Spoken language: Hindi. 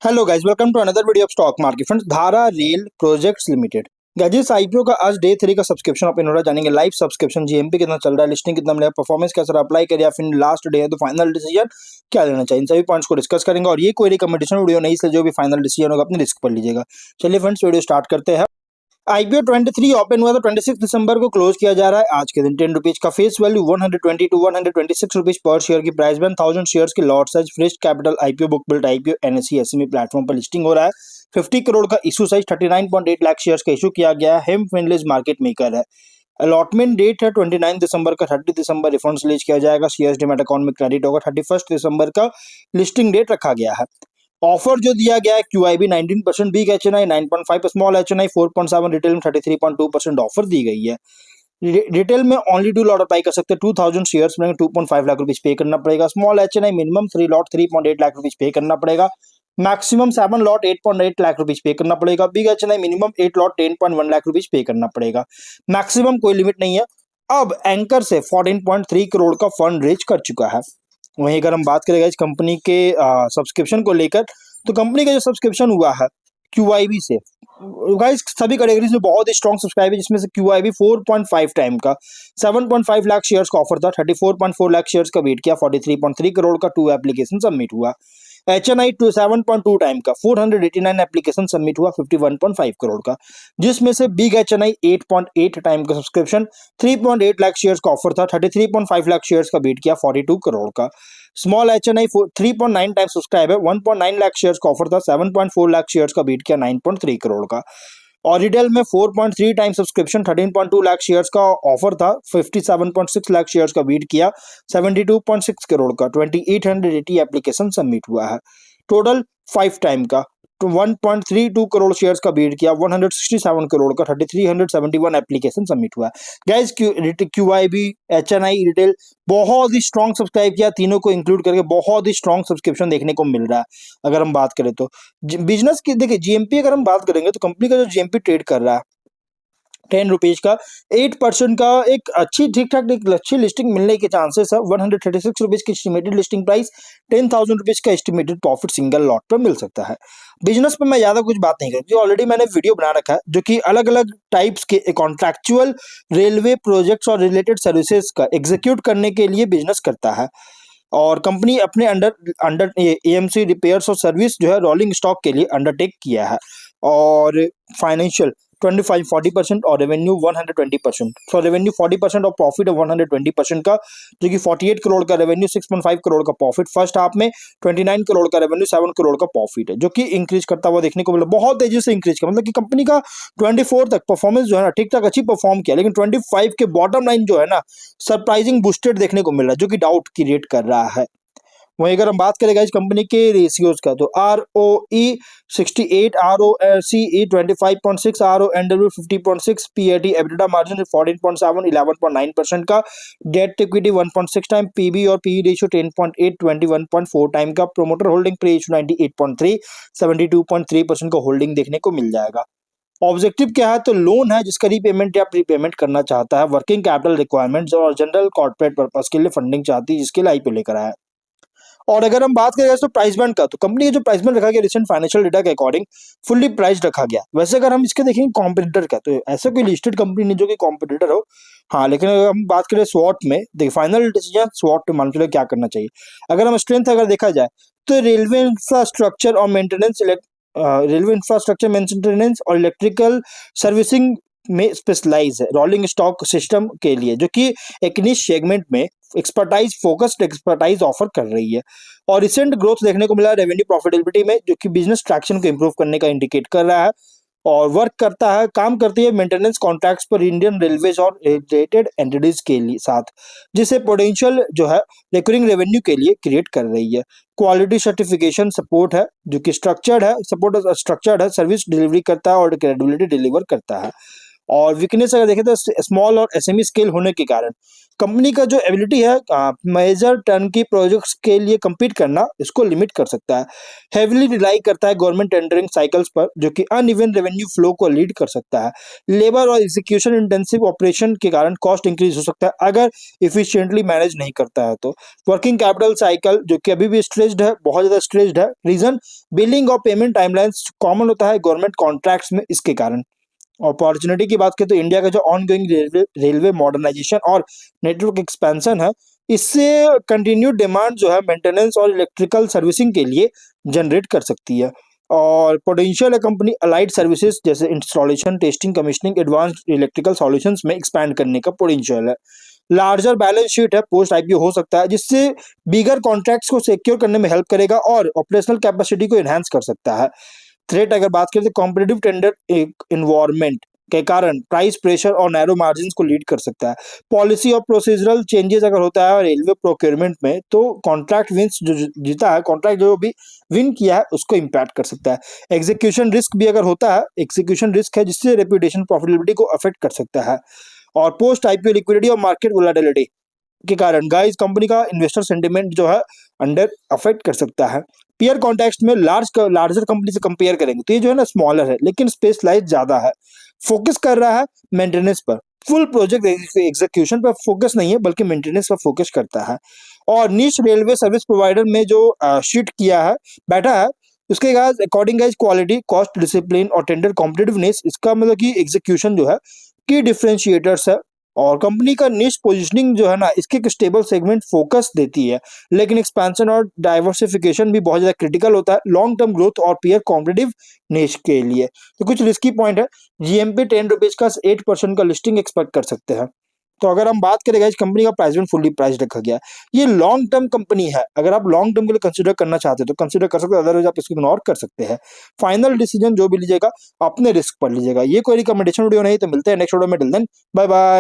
Hello guys, welcome to another video of stock market friends. Dhara rail projects limited guys IPO का आज डे 3 का सब्सक्रिप्शन ओपन हो रहा है। जानेंगे लाइव सब्सक्रिप्शन जीएमपी कितना चल रहा है, लिस्टिंग कितना मिला, परफॉर्मेंस कैसा रहा, अप्लाई करिए या फिर लास्ट डे है तो फाइनल डिसीजन क्या लेना चाहिए, इन सभी पॉइंट्स को डिस्कस करेंगे। और ये कोई रिकमेंडेशन वीडियो नहीं, इसलिए जो भी फाइनल डिसीजन होगा अपनी रिस्क पर लीजिएगा। चलिए फ्रेंड्स, वीडियो स्टार्ट करते हैं। आईपीओ 23 ओपन हुआ तो 26 दिसंबर को क्लोज किया जा रहा है। आज के दिन 10 रुपीज का फेस वैल्यू 120 टू 126 रुपीज पर शेयर की प्राइस में 1000 शेयर्स की lot size fresh capital IPO book built IPO NSE SME platform पर लिस्टिंग हो रहा है। 50 करोड़ का इशू साइज 39.8 लाख शेयर्स का इशू किया गया है। हेम फिनलिस मार्केट मेकर है। अलॉटमेंट डेट है 29 दिसंबर का। 30 दिसंबर रिफंड्स रिलीज किया जाएगा। शेयर्स डीमैट अकाउंट में क्रेडिट होगा। 31 दिसंबर का लिस्टिंग डेट रखा गया है। ऑफर जो दिया गया है QIB 19%, big HNI 9.5, small HNI 4.7, retail में 33.2% ऑफर दी गई है। रिटेल में ओनली 2 लॉट अप्लाई कर सकते हैं। 2000 शेयर्स में 2.5 लाख रुपीज पे करना पड़ेगा। Small HNI minimum 3 lot 3.8 lakh rupees पे करना पड़ेगा। मैक्सिमम 7 लॉट 8.8 लाख रुपीज पे करना पड़ेगा। Big HNI minimum 8 lot 10.1 lakh rupees पे करना पड़ेगा। मैक्सिमम कोई लिमिट नहीं है। अब एंकर से 14.3 करोड़ का फंड रेज कर चुका है। वहीं अगर हम बात करें इस कंपनी के सब्सक्रिप्शन को लेकर, तो कंपनी का जो सब्सक्रिप्शन हुआ है QIB से, गाइस सभी कैटेगरीज में बहुत ही स्ट्रॉन्ग सब्सक्राइब है, जिसमें से QIB 4.5 टाइम का 7.5 लाख शेयर्स का ऑफर था। 34.4 लाख शेयर्स का वेट किया। 43.3 करोड़ का 2 एप्लीकेशन सबमिट हुआ। HNI 7.2 टाइम का 489 एप्लीकेशन सबमिट हुआ। 51.5 करोड़ का, जिसमें से बिग HNI 8.8 टाइम का सब्सक्रिप्शन 3.8 लाख शेयर्स का ऑफर था। 33.5 लाख शेयर्स का बीट किया। 42 करोड़ का। स्मॉल HNI 3.9 टाइम सब्सक्राइब है। 1.9 लाख शेयर्स का ऑफर था। 7.4 लाख शेयर्स का बीट किया। 9.3 करोड़ का। और रिटेल में 4.3 टाइम सब्सक्रिप्शन 13.2 लाख शेयर्स का ऑफर था। 57.6 लाख शेयर्स का बीट किया। 72.6 करोड़ का। 2880 एप्लीकेशन सबमिट हुआ है। टोटल 5 टाइम का 1.32 करोड़ शेयर्स का बीट किया। 167 करोड़ का। 3371 एप्लीकेशन सबमिट हुआ है। गैस QIB HNI रिटेल बहुत ही स्ट्रॉन्ग सब्सक्राइब किया। तीनों को इंक्लूड करके बहुत ही स्ट्रॉन्ग सब्सक्रिप्शन देखने को मिल रहा है। अगर हम बात करें तो बिजनेस की, देखिए GMP अगर हम बात करेंगे तो कंपनी का जो GMP ट्रेड कर रहा है 10 रुपीज का 8% का एक अच्छी ठीक ठाक एक अच्छी लिस्टिंग मिलने के चांसेस है। 136 रुपीज की एस्टिमेटेड लिस्टिंग प्राइस, 10,000 रुपीज का एस्टिमेटेड प्रॉफिट सिंगल लॉट पर मिल सकता है। बिजनेस पे मैं ज्यादा कुछ बात नहीं करूंगी, ऑलरेडी मैंने वीडियो बना रखा है जो कि अलग अलग टाइप्स के कॉन्ट्रैक्चुअल रेलवे प्रोजेक्ट्स और रिलेटेड सर्विसेज का एग्जीक्यूट करने के लिए बिजनेस करता है। और कंपनी अपने अंडर अंडर AMC रिपेयर्स और सर्विस जो है रोलिंग स्टॉक के लिए अंडरटेक किया है। और फाइनेंशियल 25-40% और रेवेन्यू 120%। सो रेवेन्यू 40% और प्रॉफिट है 120% का, जो कि 48 करोड़ का रेवेन्यू, 6.5 करोड़ का प्रॉफिट। फर्स्ट हाफ में 29 करोड़ का रेवेन्यू, 7 करोड़ का प्रॉफिट है, जो कि इंक्रीज करता हुआ देखने को मिला। बहुत तेजी से इंक्रीज किया, मतलब कि कंपनी का 24 तक परफॉर्मेंस जो है ना ठीक ठाक अच्छी परफॉर्म किया, लेकिन 25 के बॉटम लाइन जो है ना सरप्राइजिंग बूस्टेड देखने को मिल रहा है, जो कि डाउट क्रिएट कर रहा है। वहीं अगर हम बात करेंगे इस कंपनी के रेशियोज का, तो ROE 68, ROCE 25.6, RONW 50.6, PAT EBITDA margin 14.7 11.9% का। डेट इक्विटी 1.6 टाइम, PB और PE रेशियो 10.8 21.4 टाइम का। प्रोमोटर होल्डिंग पे रेशियो 98.3 72.3% का होल्डिंग देखने को मिल जाएगा। ऑब्जेक्टिव क्या है, तो लोन है जिसका रीपेमेंट या प्रीपेमेंट करना चाहता है। वर्किंग कैपिटल रिक्वायरमेंट्स और जनरल कॉर्पोरेट पर्पस के लिए फंडिंग चाहती है, जिसके लिए IPO लेकर आया है। और अगर हम बात करें तो प्राइस बैंड का, तो कंपनी का जो प्राइस बैंड रखा गया रिसेंट फाइनेंशियल डेटा के अकॉर्डिंग फुल्ली प्राइस रखा गया। वैसे अगर हम इसके देखेंगे कॉम्पिटिटर का, तो ऐसा कोई लिस्टेड कंपनी नहीं जो कि कॉम्पिटिटर हो। हाँ, लेकिन अगर हम बात करें स्वॉट में, देखिए फाइनल डिसीजन स्वॉट पे मान चलो क्या करना चाहिए। अगर हम स्ट्रेंथ अगर देखा जाए तो रेलवे इंफ्रास्ट्रक्चर मेंटेनेंस और इलेक्ट्रिकल सर्विसिंग में स्पेशलाइज है। रोलिंग स्टॉक सिस्टम के लिए, जो कि एक निश सेगमेंट में फोकस्ड एक्सपर्टाइज ऑफर कर रही है। और रिसेंट ग्रोथ देखने को मिला रेवेन्यू प्रॉफिटेबिलिटी में, जो कि बिजनेस ट्रैक्शन को इंप्रूव करने का इंडिकेट कर रहा है। और वर्क करता है, काम करती है मेंटेनेंस कॉन्ट्रैक्ट्स पर इंडियन रेलवेज और रिलेटेड एंटिटीज के लिए साथ, जिसे पोटेंशियल जो है रिकरिंग रेवेन्यू के लिए क्रिएट कर रही है। क्वालिटी सर्टिफिकेशन सपोर्ट है, जो कि स्ट्रक्चर्ड है, सर्विस डिलीवरी करता है और क्रेडिबिलिटी डिलीवर करता है। और वीकनेस अगर देखें तो स्मॉल और एसएमई स्केल होने के कारण कंपनी का जो एबिलिटी है मेजर टर्न की प्रोजेक्ट्स के लिए compete करना इसको लिमिट कर सकता है। हेविली रिलाई करता है गवर्नमेंट टेंडरिंग साइकिल्स पर, जो कि अनइवन रेवेन्यू फ्लो को लीड कर सकता है। लेबर और एग्जीक्यूशन इंटेंसिव ऑपरेशन के कारण कॉस्ट इंक्रीज हो सकता है अगर इफिशिएंटली मैनेज नहीं करता है तो। वर्किंग कैपिटल साइकिल जो कि अभी भी स्ट्रेस्ड है, बहुत ज्यादा स्ट्रेस्ड है। रीजन, बिलिंग और पेमेंट टाइमलाइंस कॉमन होता है गवर्नमेंट कॉन्ट्रैक्ट्स में, इसके कारण। अपॉर्चुनिटी की बात करें तो इंडिया का जो ऑनगोइंग रेलवे मॉडर्नाइजेशन और नेटवर्क एक्सपेंशन है, इससे कंटिन्यूड डिमांड जो है मेंटेनेंस और इलेक्ट्रिकल सर्विसिंग के लिए जनरेट कर सकती है। और पोटेंशियल है कंपनी अलाइड सर्विसेज जैसे installation, testing, commissioning, advanced electrical solutions में एक्सपैंड करने का पोटेंशियल है। लार्जर बैलेंस शीट है, पोस्ट आईपीओ हो सकता है, जिससे बिगर कॉन्ट्रैक्ट्स को सिक्योर करने में हेल्प करेगा और ऑपरेशनल कैपेसिटी को एनहांस कर सकता है। थ्रेट अगर बात करें तो कॉम्पिटिटिव टेंडर इन्वायरमेंट के कारण प्राइस प्रेशर और नैरो मार्जिन को लीड कर सकता है। पॉलिसी और प्रोसीजरल चेंजेस अगर होता है रेलवे प्रोक्योरमेंट में तो कॉन्ट्रैक्ट विंस जो जीता है, कॉन्ट्रैक्ट जो भी विन किया है उसको इम्पैक्ट कर सकता है। एग्जीक्यूशन रिस्क भी अगर होता है, एग्जीक्यूशन रिस्क है जिससे रेपुटेशन प्रॉफिटेबिलिटी को अफेक्ट कर सकता है। और पोस्ट आईपीओ लिक्विडिटी और मार्केट वोलेटिलिटी के कारण गाइस कंपनी का इन्वेस्टर सेंटिमेंट जो है अंडर अफेक्ट कर सकता है। पीयर कॉन्टेक्स्ट में लार्जर कंपनी से कंपेयर करेंगे तो ये जो है ना स्मॉलर है लेकिन स्पेशलाइज ज्यादा है, फोकस कर रहा है मेंटेनेंस पर, फुल प्रोजेक्ट एग्जीक्यूशन पर फोकस नहीं है बल्कि मेंटेनेंस पर फोकस करता है। और नीश रेलवे सर्विस प्रोवाइडर में जो शीट किया है बैठा है उसके बाद according guys quality, cost discipline और टेंडर कॉम्पिटिटिवनेस, इसका मतलब कि एग्जीक्यूशन जो है की डिफरेंशिएटर्स है। और कंपनी का निश पोजीशनिंग जो है ना इसके एक स्टेबल सेगमेंट फोकस देती है, लेकिन एक्सपेंशन और डाइवर्सिफिकेशन भी बहुत ज्यादा क्रिटिकल होता है लॉन्ग टर्म ग्रोथ और पीयर कॉम्पिटिटिव निश के लिए। तो कुछ रिस्की पॉइंट है, जीएमपी 10 रुपीज का 8% का लिस्टिंग एक्सपेक्ट कर सकते हैं। तो अगर हम बात करें इस कंपनी का प्राइस फुल्ली प्राइस रखा गया, ये लॉन्ग टर्म कंपनी है, अगर आप लॉन्ग टर्म के लिए कंसीडर करना चाहते हैं तो कंसीडर कर सकते हैं, अदरवाइज आप इसको इग्नोर कर सकते हैं। फाइनल डिसीजन जो भी लीजिएगा अपने रिस्क पर लीजिएगा। ये कोई रिकमेंडेशन वीडियो नहीं, तो मिलते हैं नेक्स्ट वीडियो में। Till then bye bye.